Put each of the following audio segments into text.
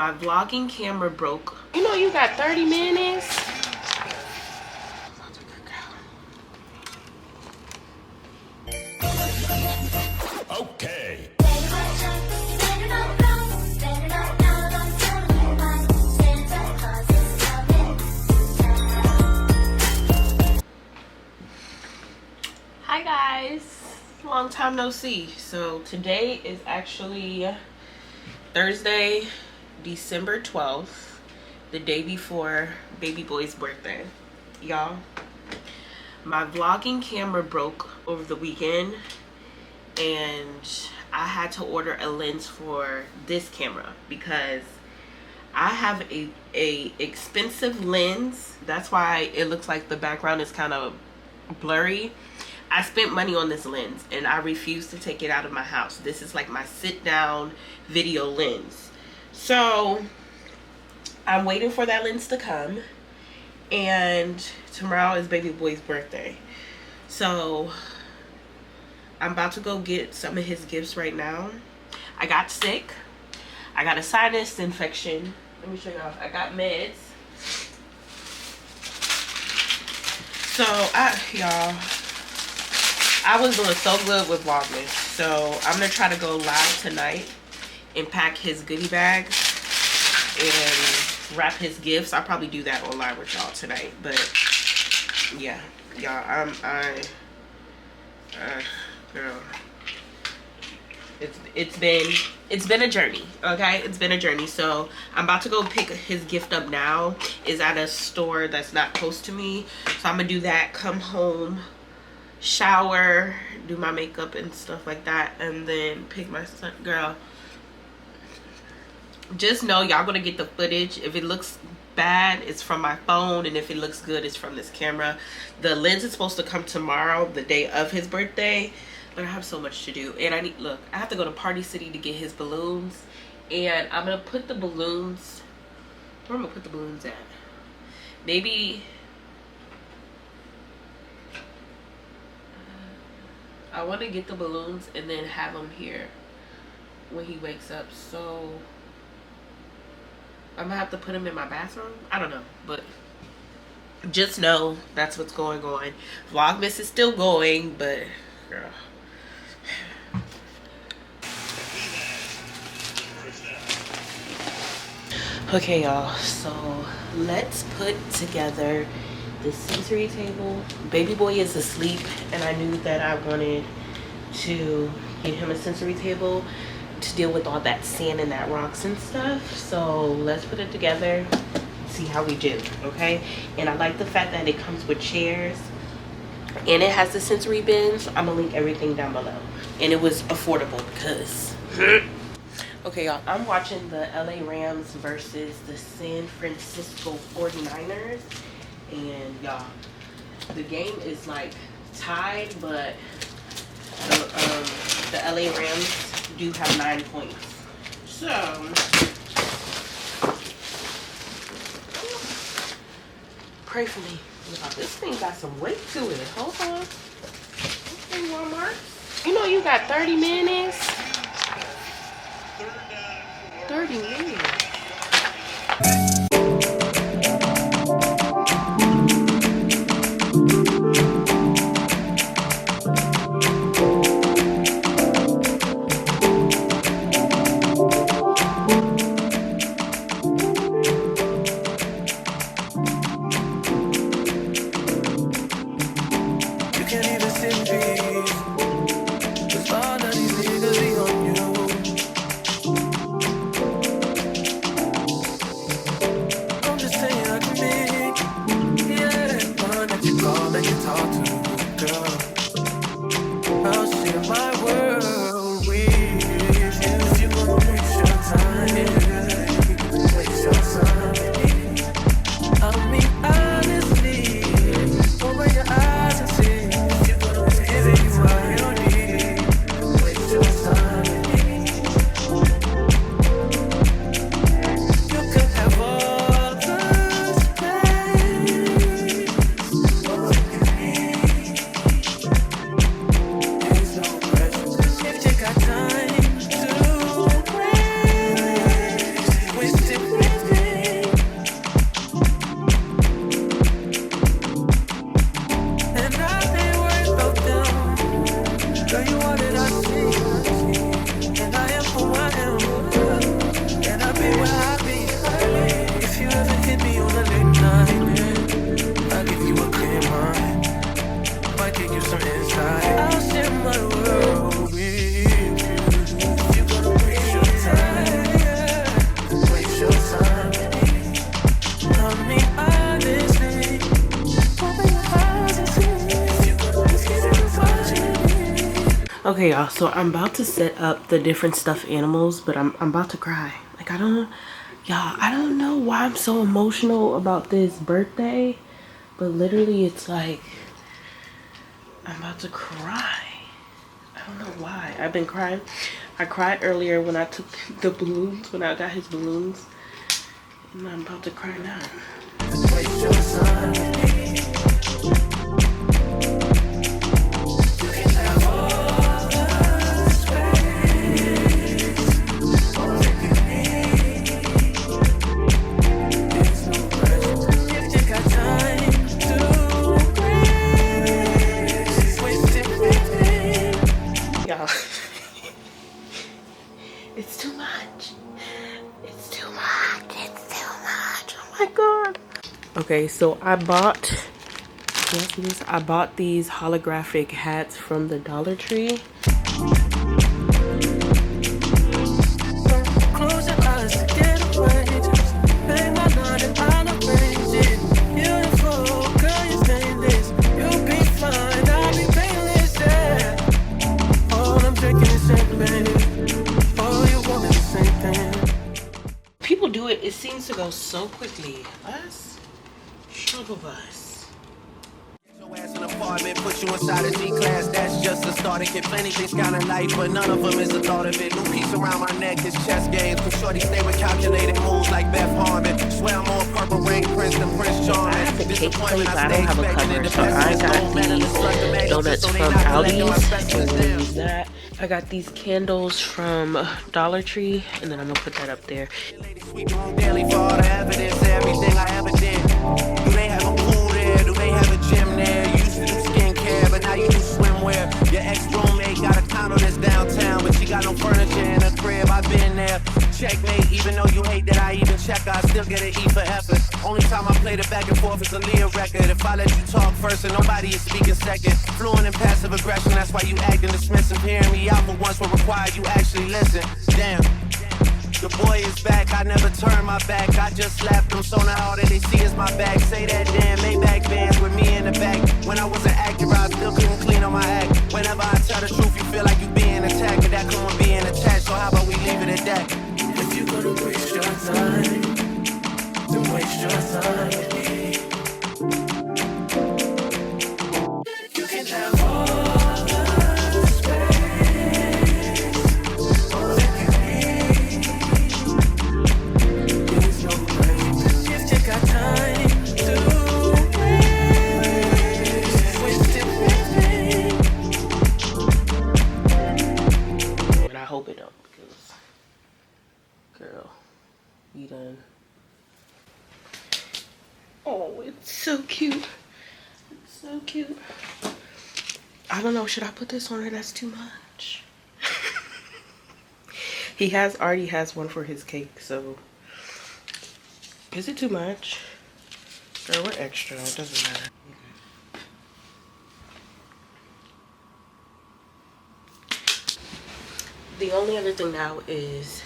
My vlogging camera broke. You know you got 30 minutes. Okay. Hi guys, long time no see. So today is actually Thursday, December 12th, the day before baby boy's birthday. Y'all, my vlogging camera broke over the weekend and I had to order a lens for this camera because I have a expensive lens. That's why it looks like the background is kind of blurry. I spent money on this lens and I refuse to take it out of my house. This is like my sit down video lens. So I'm waiting for that lens to come, and tomorrow is baby boy's birthday. So I'm about to go get some of his gifts right now. I got sick. I got a sinus infection. Let me show y'all. I got meds. So y'all, I was doing so good with Vlogmas. So I'm gonna try to go live tonight and pack his goodie bags and wrap his gifts. I'll probably do that online with y'all tonight. But yeah, y'all, girl, it's been a journey. Okay, it's been a journey. So I'm about to go pick his gift up now. It's at a store that's not close to me, so I'm gonna do that, come home, shower, do my makeup and stuff like that, and then pick my son. Girl, just know y'all gonna get the footage. If it looks bad, it's from my phone, and if it looks good, it's from this camera. The lens is supposed to come tomorrow, the day of his birthday, but I have so much to do. And I have to go to Party City to get his balloons, and I'm gonna put the balloons, where am I gonna put the balloons at? Maybe I want to get the balloons and then have them here when he wakes up. So I'm gonna have to put them in my bathroom. I don't know, but just know that's what's going on. Vlogmas is still going, but girl. Okay, y'all, so let's put together the sensory table. Baby boy is asleep, and I knew that I wanted to get him a sensory table to deal with all that sand and that rocks and stuff. So let's put it together, see how we do, okay? And I like the fact that it comes with chairs and it has the sensory bins. I'm gonna link everything down below. And it was affordable because okay, y'all, I'm watching the LA Rams versus the San Francisco 49ers. And y'all, the game is like tied, but the LA Rams do have 9 points. So pray for me. Wow, this thing got some weight to it. Hold on. Okay, Walmart. You know you got 30 minutes. 30 minutes. Okay, y'all, so I'm about to set up the different stuffed animals, but I'm about to cry. Like, I don't know why I'm so emotional about this birthday, but literally it's like, I'm about to cry. I don't know why. I've been crying. I cried earlier when I took the balloons, when I got his balloons, and I'm about to cry now. Y'all, it's too much. It's too much. It's too much. Oh my god. Okay, so I bought, can you see this? I bought these holographic hats from the Dollar Tree. Close your eyes, get away. Just bang my night and I'll arrange it. Beautiful, girl, you stainless. You'll be fine, I'll be painless, yeah. All I'm drinking is champagne. All you want is the same thing. People do it, it seems to go so quickly. Us? Struggle bus. Your ass in an apartment, put you inside a G-class, that's just a start. Get plenty things kind of life, but none of them is the thought of it. New piece around my neck, it's chess games. Cause shorty stay with calculated moves like Beth Harmon. Swear I'm more purple rain prince than Prince Charming. I have the cake plate, but I don't have a cover, so I got these donuts from Aldi's. I'm gonna use that. I got these candles from Dollar Tree, and then I'm gonna put that up there. Daily for all the evidence, everything I ever did. Do they have a pool there? Do they have a gym there? You used to do skincare, but now you do swimwear. Your ex-roommate got a condo that's downtown, but she got no furniture in her crib. I've been there. Checkmate, even though you hate that I even check, I still get an E for effort. Only time I play the back and forth is a Leah record. If I let you talk first and nobody is speaking second. Fluent in passive aggression, that's why you acting dismissive. Hearing me out for once will require you actually listen. Damn. The boy is back, I never turn my back. I just slapped him, so now all that they see is my back. Say that damn Maybach bands with me in the back. When I was an actor, I still couldn't clean on my act. Whenever I tell the truth, you feel like you being attacked. And that come with being attached, so how about we leave it at that? If you gonna waste your time, then waste your time with me. You can have all the space, all that you need. There's no place, just take our time to waste it with me. And I hope it don't, because, girl, you done. Oh, it's so cute. It's so cute. I don't know, should I put this on her? That's too much. He already has one for his cake, so is it too much? Girl, we're extra, it doesn't matter. The only other thing now is,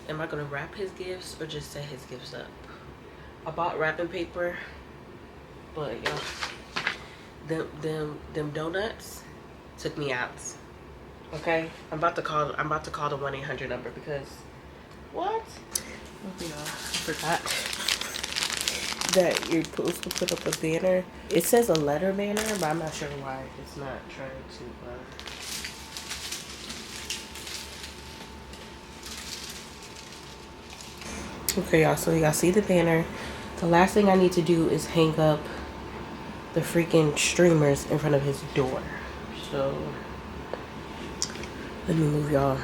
am I gonna wrap his gifts or just set his gifts up? I bought wrapping paper, but y'all, them donuts took me out. Okay, I'm about to call the 1-800 number because what? Oh, y'all, I forgot that you're supposed to put up a banner. It says a letter banner, but I'm not sure why it's not trying to. Okay, y'all, so y'all see the banner. The last thing I need to do is hang up the freaking streamers in front of his door. So let me move y'all.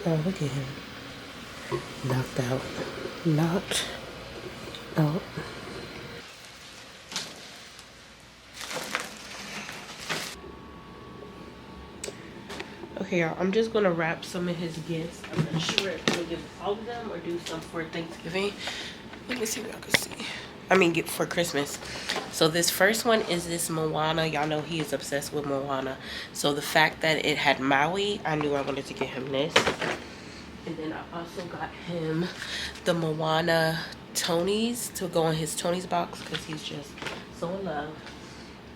Oh, look at him. Knocked out. Knocked out. Okay, y'all, I'm just gonna wrap some of his gifts. I'm not sure if I'm gonna give all of them or do some for Thanksgiving. Let me see if y'all can see. I mean, get for Christmas. So this first one is this Moana. Y'all know he is obsessed with Moana. So the fact that it had Maui, I knew I wanted to get him this. And then I also got him the Moana Tonys to go in his Tonys box because he's just so in love.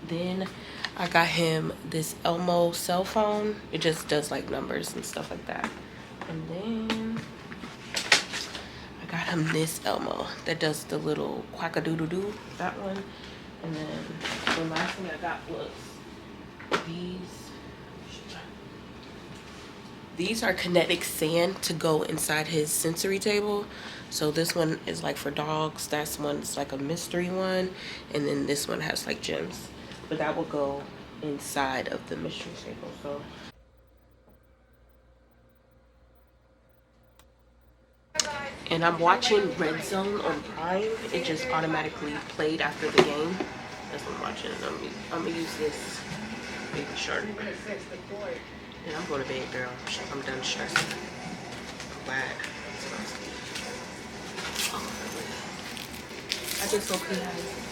Then I got him this Elmo cell phone. It just does like numbers and stuff like that. And then I got him this Elmo that does the little quack-a-doodle-doo, that one. And then the last thing I got was these are kinetic sand to go inside his sensory table. So this one is like for dogs. That's one's like a mystery one. And then this one has like gems. But that will go inside of the mystery table. So and I'm watching Red Zone on Prime. It just automatically played after the game. That's what I'm watching. I'm gonna use this baby shark. And I'm going to bed, girl. I'm done stressing. I'm glad. I just hope he has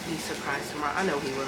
be surprised tomorrow. I know he will.